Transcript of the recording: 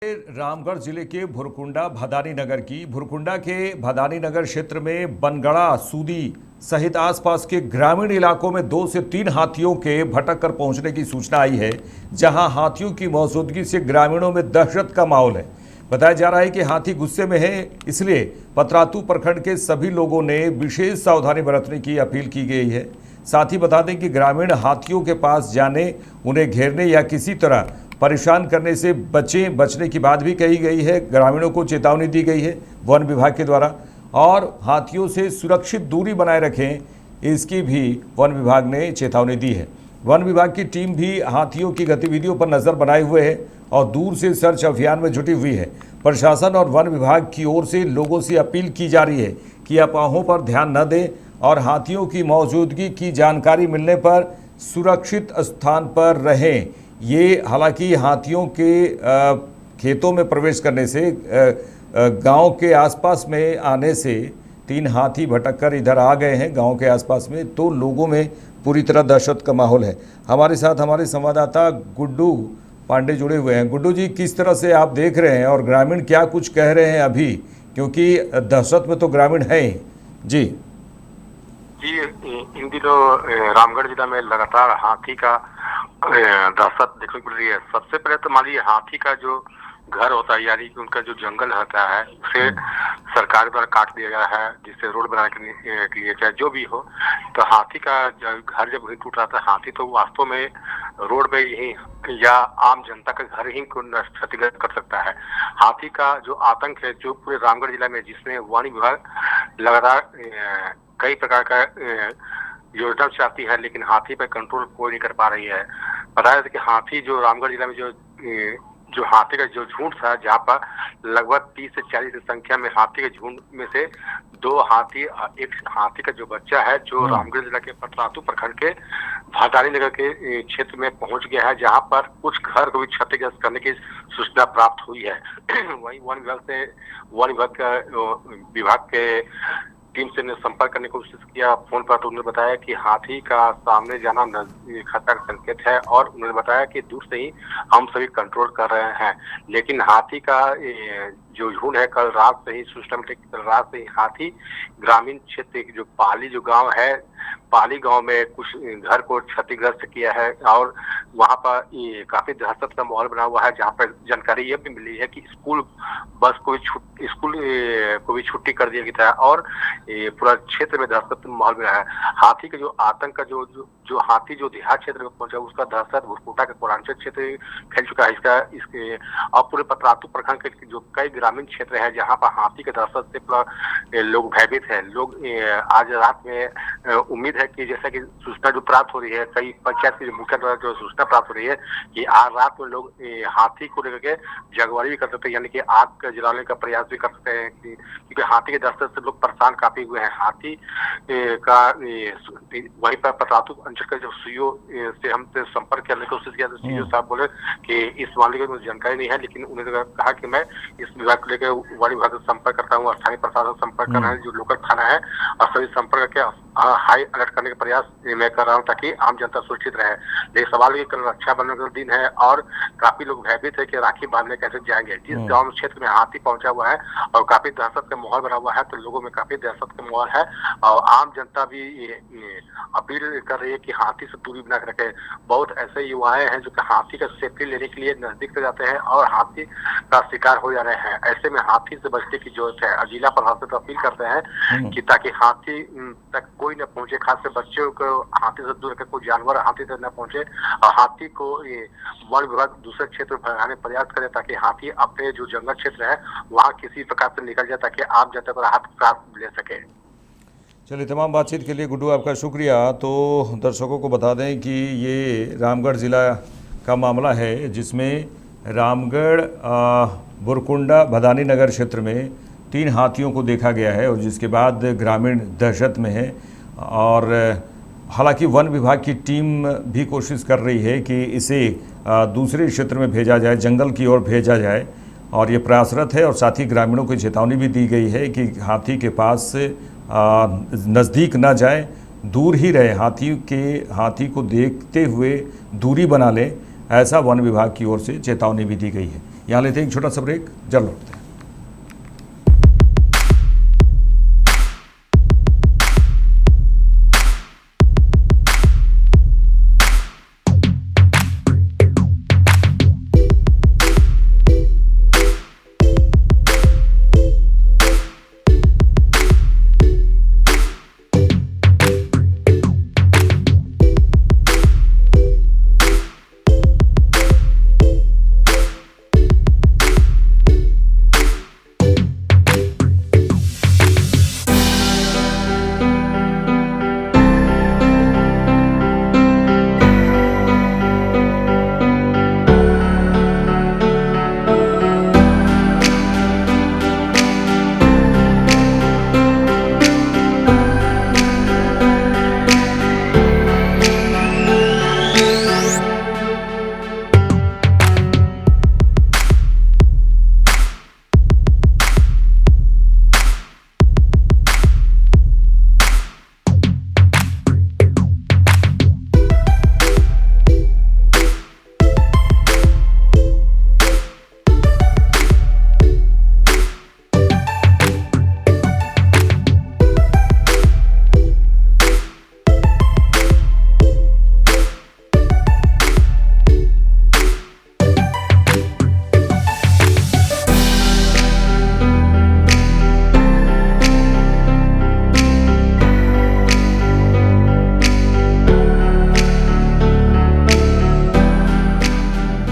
रामगढ़ जिले के भुरकुंडा भदानी नगर की भुरकुंडा के भदानी नगर क्षेत्र में बनगड़ा सूदी सहित आसपास के ग्रामीण इलाकों में 2 से 3 हाथियों के भटक कर पहुंचने की सूचना आई है, जहां हाथियों की मौजूदगी से ग्रामीणों में दहशत का माहौल है। बताया जा रहा है कि हाथी गुस्से में है, इसलिए पतरातू प्रखंड के सभी लोगों ने विशेष सावधानी बरतने की अपील की गई है। साथ ही बता दें कि ग्रामीण हाथियों के पास जाने, उन्हें घेरने या किसी तरह परेशान करने से बचने की बात भी कही गई है। ग्रामीणों को चेतावनी दी गई है वन विभाग के द्वारा, और हाथियों से सुरक्षित दूरी बनाए रखें, इसकी भी वन विभाग ने चेतावनी दी है। वन विभाग की टीम भी हाथियों की गतिविधियों पर नज़र बनाए हुए है और दूर से सर्च अभियान में जुटी हुई है। प्रशासन और वन विभाग की ओर से लोगों से अपील की जा रही है कि अफवाहों पर ध्यान न दें और हाथियों की मौजूदगी की जानकारी मिलने पर सुरक्षित स्थान पर रहें। ये हालांकि हाथियों के खेतों में प्रवेश करने से, गांव के आसपास में आने से 3 हाथी भटककर इधर आ गए हैं गांव के आसपास में, तो लोगों में पूरी तरह दहशत का माहौल है। हमारे साथ हमारे संवाददाता गुड्डू पांडे जुड़े हुए हैं। गुड्डू जी, किस तरह से आप देख रहे हैं और ग्रामीण क्या कुछ कह रहे हैं अभी, क्योंकि दहशत में तो ग्रामीण हैं जी? जी, इन दिनों रामगढ़ जिला में लगातार हाथी का दहशत देखने को मिल रही है। सबसे पहले तो मान लीजिए हाथी का जो घर होता है, यानी कि उनका जो जंगल होता है, उसे सरकार द्वारा काट दिया गया है, जिससे रोड बनाने के लिए चाहे जो भी हो। तो हाथी का घर जब टूट रहा था, हाथी तो वास्तव में रोड पे ही या आम जनता का घर ही को क्षतिग्रस्त कर सकता है। हाथी का जो आतंक है जो पूरे रामगढ़ जिला में, जिसमें वन विभाग लगातार कई प्रकार का योजना चाहती है, लेकिन हाथी पर कंट्रोल कोई नहीं कर पा रही है। पता है कि हाथी जो रामगढ़ जिला में जो हाथी का जो झुंड था, जहाँ पर लगभग 30 से 40 की संख्या में हाथी के झुंड में से 2 हाथी, एक हाथी का जो बच्चा है जो रामगढ़ जिला के पतरातू प्रखंड के भदानी नगर के क्षेत्र में पहुंच गया है, जहां पर कुछ घर को भी क्षतिग्रस्त करने की सूचना प्राप्त हुई है। वहीं वन विभाग के टीम से ने संपर्क करने की कोशिश किया फोन पर, तो उन्होंने बताया कि हाथी का सामने जाना खतरा का संकेत है, और उन्होंने बताया कि दूर से ही हम सभी कंट्रोल कर रहे हैं। लेकिन हाथी का जो झुंड है, कल रात से ही हाथी ग्रामीण क्षेत्र जो गांव है, पाली गांव में कुछ घर को क्षतिग्रस्त किया है, और वहां पर काफी दहशत का माहौल बना हुआ है। जहां पर जानकारी ये भी मिली है कि स्कूल को भी छुट्टी कर दिया गया था, और पूरा क्षेत्र में दहशत का माहौल बना है। हाथी का जो आतंक का जो हाथी जो देहात क्षेत्र में पहुंचा, उसका दहशत भुरकुंडा के पौरांचल क्षेत्र फैल चुका है। इसके अब पूरे पतरातू प्रखंड के जो कई ग्रामीण क्षेत्र है, जहाँ पर हाथी के दहशत से पूरा लोग भयभीत है। लोग आज रात में उम्मीद है कि जैसा कि सूचना जो प्राप्त हो रही है, कई पंचायत के मुखिया द्वारा जो सूचना प्राप्त हो रही है कि आज रात में लोग हाथी को लेकर के जगवारी भी कर सकते हैं, यानी कि आग जलाने का प्रयास भी कर सकते हैं, क्योंकि हाथी के दहशत से लोग परेशान काफी हुए हैं। हाथी का वहीं पर पतरातू अंचल का जो सीओ से हमसे संपर्क करने की कोशिश किया, तो सीओ साहब बोले कि इस मामले की मुझे जानकारी नहीं है, लेकिन उन्होंने कहा कि मैं इस विभाग को लेकर वन विभाग से संपर्क करता हूँ, स्थानीय प्रशासन संपर्क कर रहा है, जो लोकल थाना है, और सभी संपर्क करके हाई अलर्ट करने का प्रयास मैं कर रहा हूँ, ताकि आम जनता सुरक्षित रहे। लेकिन सवाल ये, कल रक्षाबंधन का दिन है और काफी लोग भयभीत है कि राखी बांधने कैसे जाएंगे। जिस गांव क्षेत्र में हाथी पहुंचा हुआ है और काफी दहशत का माहौल बना हुआ है, तो लोगों में काफी दहशत का माहौल है, और आम जनता भी अपील कर रही है कि हाथी से दूरी बना के रखे। बहुत ऐसे युवाएं हैं जो कि हाथी का सेफ्टी लेने के लिए नजदीक से जाते हैं और हाथी का शिकार हो जा रहे हैं। ऐसे में हाथी से बचने की जरूरत है। जिला प्रशासन को अपील करते हैं कि ताकि हाथी तक कोई न पहुंचे, खासकर बच्चों को हाथी से दूर रखे, कोई जानवर हाथी तक न पहुंचे, और हाथी को वन विभाग दूसरे क्षेत्र में भगाने प्रयास करे, ताकि हाथी अपने जो जंगल क्षेत्र है वहाँ किसी प्रकार से निकल जाए, ताकि आम जनता को राहत प्राप्त ले सके। चलिए, तमाम बातचीत के लिए गुड्डू आपका शुक्रिया। तो दर्शकों को बता दें कि ये रामगढ़ ज़िला का मामला है, जिसमें रामगढ़ भुरकुंडा भदानी नगर क्षेत्र में 3 हाथियों को देखा गया है, और जिसके बाद ग्रामीण दहशत में है। और हालांकि वन विभाग की टीम भी कोशिश कर रही है कि इसे दूसरे क्षेत्र में भेजा जाए, जंगल की ओर भेजा जाए, और ये प्रयासरत है। और साथ ही ग्रामीणों को चेतावनी भी दी गई है कि हाथी के पास से नज़दीक ना जाए, दूर ही रहे, हाथी को देखते हुए दूरी बना लें, ऐसा वन विभाग की ओर से चेतावनी भी दी गई है। यहाँ लेते हैं एक छोटा सा ब्रेक, जल्द लौटते हैं।